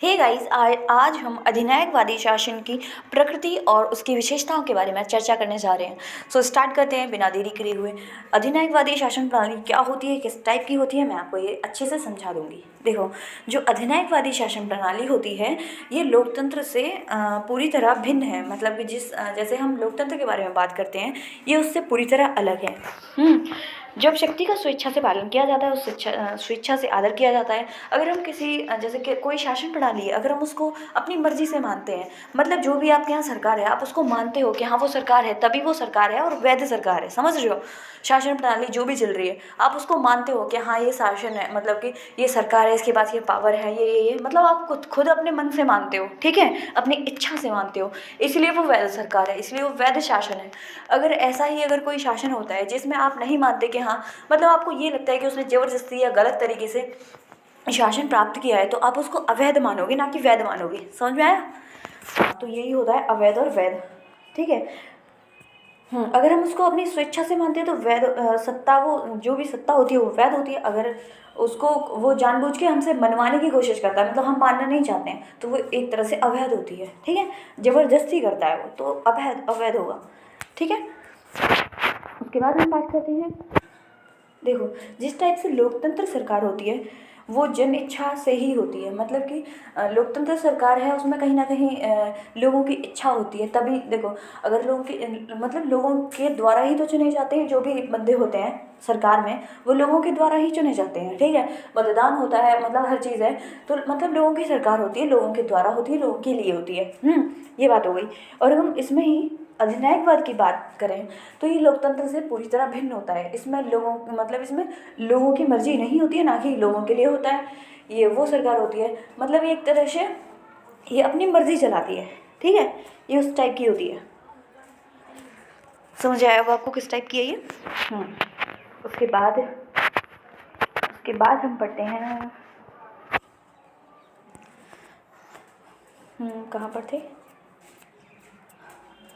Hey guys, आज हम अधिनायकवादी शासन की प्रकृति और उसकी विशेषताओं के बारे में चर्चा करने जा रहे हैं। सो स्टार्ट करते हैं बिना देरी करे हुए। अधिनायकवादी शासन प्रणाली क्या होती है, किस टाइप की होती है, मैं आपको ये अच्छे से समझा दूंगी। देखो, जो अधिनायकवादी शासन प्रणाली होती है ये लोकतंत्र से पूरी तरह भिन्न है। मतलब कि जैसे हम लोकतंत्र के बारे में बात करते हैं, ये उससे पूरी तरह अलग है। जब शक्ति का स्वेच्छा से पालन किया जाता है, उस स्वेच्छा से आदर किया जाता है। अगर हम किसी जैसे कि कोई शासन प्रणाली है, अगर हम उसको अपनी मर्जी से मानते हैं, मतलब जो भी आपके यहाँ सरकार है आप उसको मानते हो कि हाँ वो सरकार है, तभी वो सरकार है और वैध सरकार है। समझ रहे हो? शासन प्रणाली जो भी चल रही है आप उसको मानते हो कि हाँ ये शासन है, मतलब कि ये सरकार है, इसके पास ये पावर है, ये मतलब आप खुद अपने मन से मानते हो, ठीक है, अपनी इच्छा से मानते हो, इसलिए वो वैध सरकार है, इसलिए वो वैध शासन है। अगर ऐसा ही अगर कोई शासन होता है जिसमें आप नहीं मानते कि हाँ, मतलब आपको ये लगता है कि उसने ज़बरदस्ती या गलत तरीके से शासन प्राप्त किया है, तो आप उसको अवैध मानोगे, ना कि वैध मानोगे। समझ में आया? तो यही होता है अवैध और वैध, ठीक है। अगर हम उसको अपनी स्वेच्छा से मानते हैं तो वैध सत्ता, वो जो भी सत्ता होती है वो वैध होती है। अगर उसको वो जानबूझ के हमसे मनवाने की कोशिश करता है, मतलब हम मानना नहीं चाहते हैं, तो वो एक तरह से अवैध होती है, ठीक है। ज़बरदस्ती करता है वो, तो अवैध होगा, ठीक है। उसके बाद हम बात करते हैं, देखो, जिस टाइप से लोकतंत्र सरकार होती है वो जन इच्छा से ही होती है। मतलब कि लोकतंत्र सरकार है उसमें कहीं ना कहीं लोगों की इच्छा होती है, तभी देखो, अगर लोगों की मतलब लोगों के द्वारा ही तो चुने जाते हैं, जो भी बंदे होते हैं सरकार में वो लोगों के द्वारा ही चुने जाते हैं, ठीक है। मतदान होता है, मतलब हर चीज़ है, तो मतलब लोगों की सरकार होती है, लोगों के द्वारा होती है, लोगों के लिए होती है। ये बात हो गई। और हम इसमें ही अधिनायकवाद की बात करें तो ये लोकतंत्र से पूरी तरह भिन्न होता है। इसमें इसमें लोगों की मर्जी नहीं होती है, ना कि लोगों के लिए होता है। ये वो सरकार होती है, मतलब एक तरह से ये अपनी मर्जी चलाती है, ठीक है। ये उस टाइप की होती है। समझ आया होगा आपको किस टाइप की है ये। उसके बाद हम पढ़ते हैं, कहाँ पर थे?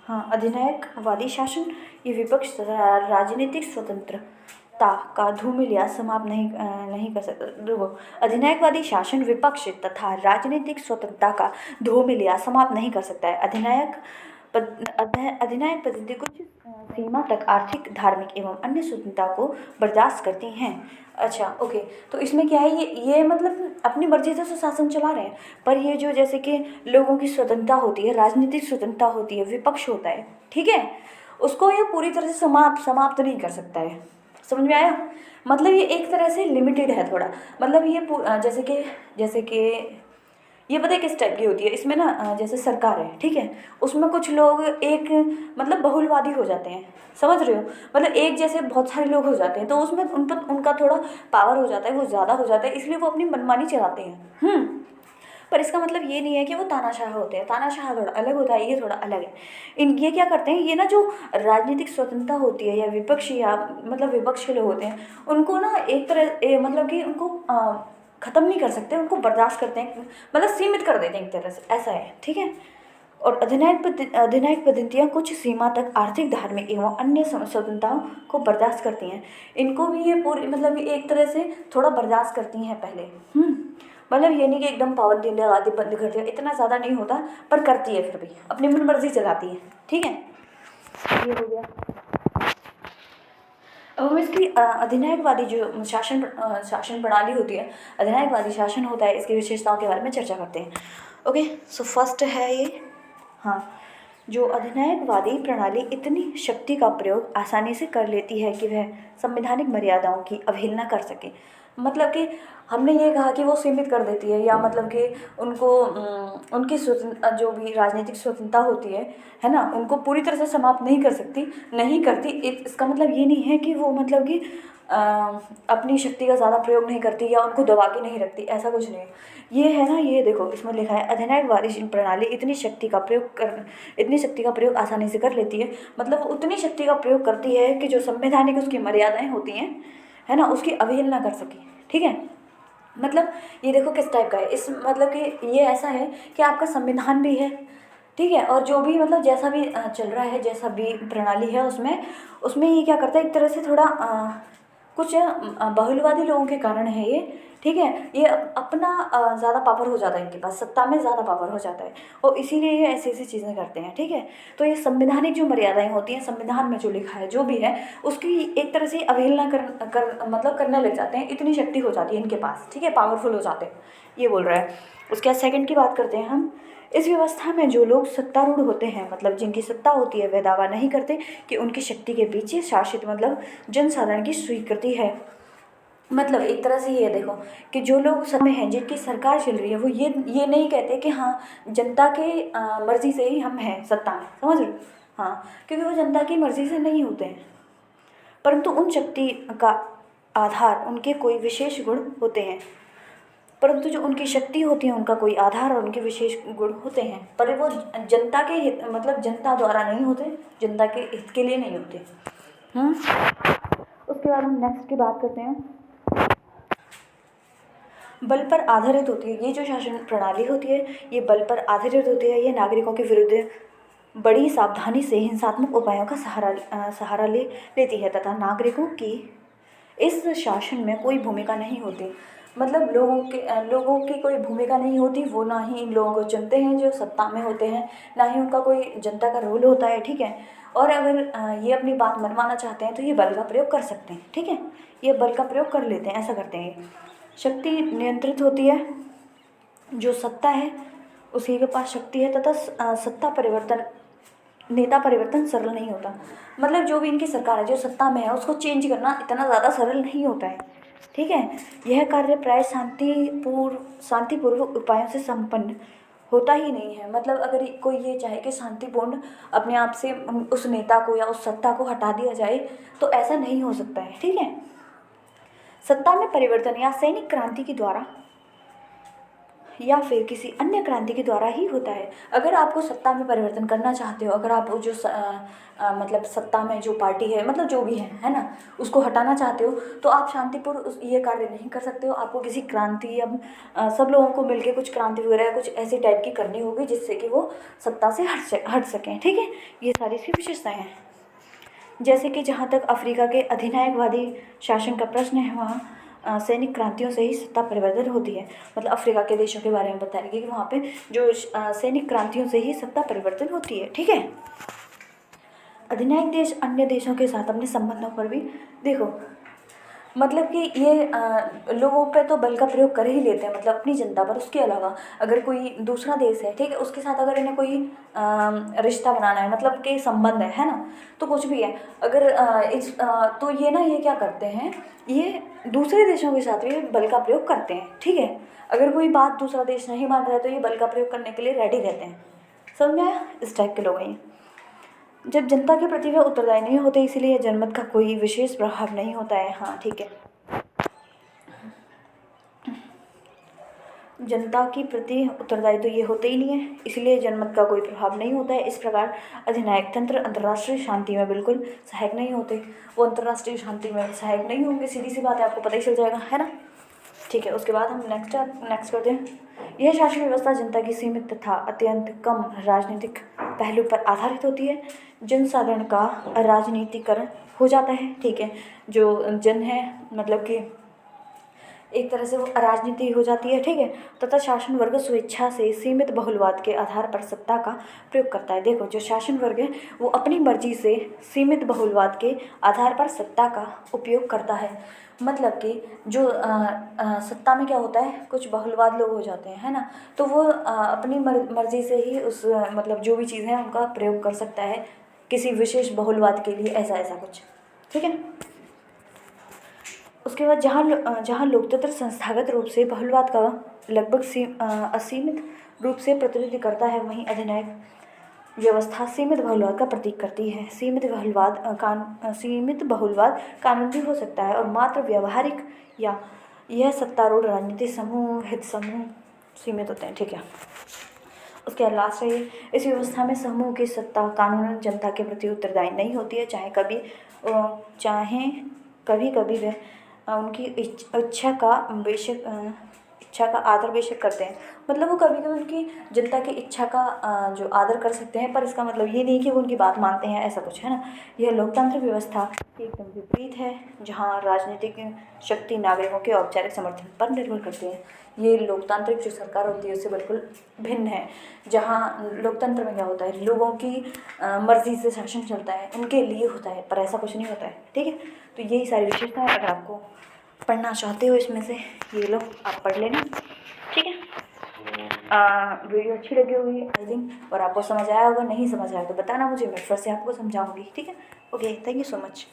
हाँ, अधिनायकवादी शासन ये विपक्ष तथा राजनीतिक स्वतंत्रता का धूमिल समाप्त नहीं कर सकता। देखो, अधिनायकवादी शासन विपक्ष तथा राजनीतिक स्वतंत्रता का धूमिल समाप्त नहीं कर सकता है। अधिनायक पद्धति कुछ सीमा तक आर्थिक, धार्मिक एवं अन्य स्वतंत्रता को बर्दाश्त करती हैं। अच्छा, ओके। तो इसमें क्या है, ये मतलब अपनी मर्जी से तो शासन चला रहे हैं, पर ये जो जैसे कि लोगों की स्वतंत्रता होती है, राजनीतिक स्वतंत्रता होती है, विपक्ष होता है, ठीक है, उसको ये पूरी तरह से समाप्त नहीं कर सकता है। समझ में आया? मतलब ये एक तरह से लिमिटेड है थोड़ा। मतलब ये जैसे कि ये पता है किस टाइप की होती है? इसमें ना जैसे सरकार है, ठीक है, उसमें कुछ लोग एक मतलब बहुलवादी हो जाते हैं। समझ रहे हो? मतलब एक जैसे बहुत सारे लोग हो जाते हैं, तो उसमें उन पर उनका थोड़ा पावर हो जाता है, वो ज़्यादा हो जाता है, इसलिए वो अपनी मनमानी चलाते हैं। पर इसका मतलब ये नहीं है कि वो तानाशाह होते हैं। तानाशाह थोड़ा अलग होता है, ये थोड़ा अलग है। ये क्या करते हैं, ये ना जो राजनीतिक स्वतंत्रता होती है या विपक्षी या मतलब विपक्ष के लोग होते हैं, उनको ना एक तरह मतलब कि उनको ख़त्म नहीं कर सकते, उनको बर्दाश्त करते हैं, मतलब सीमित कर देते हैं एक तरह से, ऐसा है, ठीक है। और अधिनायक पद्धतियाँ कुछ सीमा तक आर्थिक, धार्मिक एवं अन्य स्वतंत्रताओं को बर्दाश्त करती हैं। इनको भी ये पूरी मतलब ये एक तरह से थोड़ा बर्दाश्त करती हैं पहले। मतलब ये नहीं कि एकदम पाबंदी लगा दी, बंद कर दिया, इतना ज़्यादा नहीं होता, पर करती है, फिर भी अपनी मन मर्जी चलाती है, ठीक है। ये हो गया। अब हम इसकी अधिनायकवादी जो शासन प्रणाली होती है, अधिनायकवादी शासन होता है, इसकी विशेषताओं के बारे में चर्चा करते हैं। ओके, सो फर्स्ट है ये, हाँ, जो अधिनायकवादी प्रणाली इतनी शक्ति का प्रयोग आसानी से कर लेती है कि वह संवैधानिक मर्यादाओं की अवहेलना कर सके। मतलब कि हमने ये कहा कि वो सीमित कर देती है, या मतलब कि उनको उनकी स्वतंत्र जो भी राजनीतिक स्वतंत्रता होती है ना, उनको पूरी तरह से समाप्त नहीं कर सकती, नहीं करती। इसका मतलब ये नहीं है कि वो मतलब कि अपनी शक्ति का ज़्यादा प्रयोग नहीं करती या उनको दबा के नहीं रखती, ऐसा कुछ नहीं है। ये है ना, ये देखो इसमें लिखा है, अधिनायकवादी प्रणाली इतनी शक्ति का प्रयोग आसानी से कर लेती है, मतलब वो उतनी शक्ति का प्रयोग करती है कि जो संवैधानिक उसकी मर्यादाएं होती हैं, है ना, उसकी अवहेलना कर सके, ठीक है। मतलब ये देखो किस टाइप का है, इस मतलब कि ये ऐसा है कि आपका संविधान भी है, ठीक है, और जो भी मतलब जैसा भी चल रहा है, जैसा भी प्रणाली है, उसमें उसमें ये क्या करता है, एक तरह से थोड़ा कुछ बहुलवादी लोगों के कारण है ये, ठीक है। ये अपना ज़्यादा पावर हो जाता है इनके पास, सत्ता में ज़्यादा पावर हो जाता है और इसीलिए ये ऐसी ऐसी चीज़ें करते हैं। ठीक है। तो ये संवैधानिक जो मर्यादाएं होती हैं, संविधान में जो लिखा है जो भी है उसकी एक तरह से अवहेलना मतलब करने लग जाते हैं, इतनी शक्ति हो जाती है इनके पास। ठीक है, पावरफुल हो जाते हैं, ये बोल रहा है। उसके बाद सेकंड की बात करते हैं हम। इस व्यवस्था में जो लोग सत्तारूढ़ होते हैं, मतलब जिनकी सत्ता होती है, वे दावा नहीं करते कि उनकी शक्ति के पीछे शासित मतलब जनसाधारण की स्वीकृति है। मतलब एक तरह से ये देखो कि जो लोग समय हैं, जिनकी सरकार चल रही है, वो ये नहीं कहते कि हाँ जनता के मर्जी से ही हम हैं सत्ता में, समझ रहे हो। हाँ, क्योंकि वो जनता की मर्जी से नहीं होते हैं, परंतु उन शक्ति का आधार उनके कोई विशेष गुण होते हैं। परंतु जो उनकी शक्ति होती है उनका कोई आधार और उनके विशेष गुण होते हैं, पर वो जनता के हित मतलब जनता द्वारा नहीं होते, जनता के हित के लिए नहीं होते। उसके बाद हम नेक्स्ट की बात करते हैं। बल पर आधारित होती है। ये जो शासन प्रणाली होती है ये बल पर आधारित होती है। ये नागरिकों के विरुद्ध बड़ी सावधानी से हिंसात्मक उपायों का सहारा लेती है तथा नागरिकों की इस शासन में कोई भूमिका नहीं होती। मतलब लोगों की कोई भूमिका नहीं होती, वो ना ही इन लोगों को चुनते हैं जो सत्ता में होते हैं, ना ही उनका कोई जनता का रोल होता है। ठीक है। और अगर ये अपनी बात मनवाना चाहते हैं तो ये बल का प्रयोग कर सकते हैं। ठीक है, ये बल का प्रयोग कर लेते हैं, ऐसा करते हैं। शक्ति नियंत्रित होती है, जो सत्ता है उसी के पास शक्ति है तथा नेता परिवर्तन सरल नहीं होता। मतलब जो भी इनकी सरकार है, जो सत्ता में है, उसको चेंज करना इतना ज़्यादा सरल नहीं होता है। ठीक है। यह कार्य प्राय शांतिपूर्वक उपायों से संपन्न होता ही नहीं है। मतलब अगर कोई ये चाहे कि शांतिपूर्ण अपने आप से उस नेता को या उस सत्ता को हटा दिया जाए तो ऐसा नहीं हो सकता है। ठीक है। सत्ता में परिवर्तन या सैनिक क्रांति के द्वारा या फिर किसी अन्य क्रांति के द्वारा ही होता है। अगर आपको सत्ता में परिवर्तन करना चाहते हो, अगर आप जो मतलब सत्ता में जो पार्टी है, मतलब जो भी है ना, उसको हटाना चाहते हो तो आप शांतिपूर्ण ये कार्य नहीं कर सकते हो। आपको किसी क्रांति या सब लोगों को मिलकर कुछ क्रांति वगैरह कुछ ऐसी टाइप की करनी होगी जिससे कि वो सत्ता से हट सकें। ठीक है, ये सारी इसकी विशेषताएँ हैं। जैसे कि जहाँ तक अफ्रीका के अधिनायकवादी शासन का प्रश्न है, वहाँ सैनिक क्रांतियों से ही सत्ता परिवर्तन होती है। मतलब अफ्रीका के देशों के बारे में बताएंगे कि वहाँ पे जो सैनिक क्रांतियों से ही सत्ता परिवर्तन होती है। ठीक है। अधिनायक देश अन्य देशों के साथ अपने संबंधों पर भी देखो, मतलब कि ये लोगों पे तो बल का प्रयोग कर ही लेते हैं, मतलब अपनी जनता पर। उसके अलावा अगर कोई दूसरा देश है, ठीक है, उसके साथ अगर इन्हें कोई रिश्ता बनाना है, मतलब कि संबंध है ना, तो कुछ भी है, अगर तो ये ना ये क्या करते हैं, ये दूसरे देशों के साथ भी बल का प्रयोग करते हैं। ठीक है। अगर कोई बात दूसरा देश नहीं मान रहा है तो ये बल का प्रयोग करने के लिए रेडी रहते हैं। समझ में आया? इस टाइप के लोग हैं। जब जनता के प्रति वह उत्तरदायी नहीं होते, इसीलिए जनमत का कोई विशेष प्रभाव नहीं होता है। हाँ, ठीक है। जनता के प्रति उत्तरदायी तो ये होते ही नहीं है, इसलिए जनमत का कोई प्रभाव नहीं होता है। इस प्रकार अधिनायक तंत्र अंतर्राष्ट्रीय शांति में बिल्कुल सहायक नहीं होते। वो अंतर्राष्ट्रीय शांति में सहायक नहीं होंगे, सीधी सी बात है, आपको पता ही चल जाएगा, है ना। ठीक है। उसके बाद हम नेक्स्ट करते हैं। यह शासन व्यवस्था जनता की सीमित तथा अत्यंत कम राजनीतिक पहलू पर आधारित होती है। जनसाधारण का राजनीतिकरण हो जाता है। ठीक है। जो जन है, मतलब कि एक तरह से वो राजनीति हो जाती है। ठीक है। तथा शासन वर्ग स्वेच्छा से सीमित बहुलवाद के आधार पर सत्ता का प्रयोग करता है। देखो, जो शासन वर्ग है वो अपनी मर्जी से सीमित बहुलवाद के आधार पर सत्ता का उपयोग करता है। मतलब कि जो सत्ता में क्या होता है, कुछ बहुलवाद लोग हो जाते हैं, है ना, तो वो अपनी मर्जी से ही उस मतलब जो भी चीज़ें हैं उनका प्रयोग कर सकता है किसी विशेष बहुलवाद के लिए, ऐसा ऐसा कुछ। ठीक है। उसके बाद जहाँ लोकतंत्र संस्थागत रूप से बहुलवाद का लगभग असीमित रूप से प्रतिनिधि करता है, वहीं अधिनायक व्यवस्था सीमित बहुलवाद का प्रतीक करती है। सीमित बहुलवाद कानून भी हो सकता है और मात्र व्यवहारिक या यह सत्तारूढ़ राजनीतिक समूह हित समूह सीमित होते हैं। ठीक है। उसके बाद लास्ट है ये, इस व्यवस्था में समूह की सत्ता कानूनन जनता के प्रति उत्तरदायी नहीं होती है, चाहे कभी कभी वे उनकी इच्छा का आदर बेशक करते हैं, मतलब वो कभी कभी उनकी जनता की इच्छा का जो आदर कर सकते हैं, पर इसका मतलब ये नहीं कि वो उनकी बात मानते हैं, ऐसा कुछ है ना। यह लोकतांत्रिक व्यवस्था के एकदम विपरीत है, जहाँ राजनीतिक शक्ति नागरिकों के औपचारिक समर्थन पर निर्भर करती है। ये लोकतांत्रिक जो सरकार होती है उससे बिल्कुल भिन्न है, जहाँ लोकतंत्र में क्या होता है, लोगों की मर्जी से शासन चलता है, उनके लिए होता है, पर ऐसा कुछ नहीं होता है। ठीक है, तो यही सारी विशेषता है। अगर आपको पढ़ना चाहते हो इसमें से, ये लो आप पढ़ लेना। ठीक है, वीडियो अच्छी लगी होगी आई थिंक, और आपको समझ आया होगा। नहीं समझ आया तो बताना मुझे, मैं फिर से आपको समझाऊंगी। ठीक है, okay, thank you so much.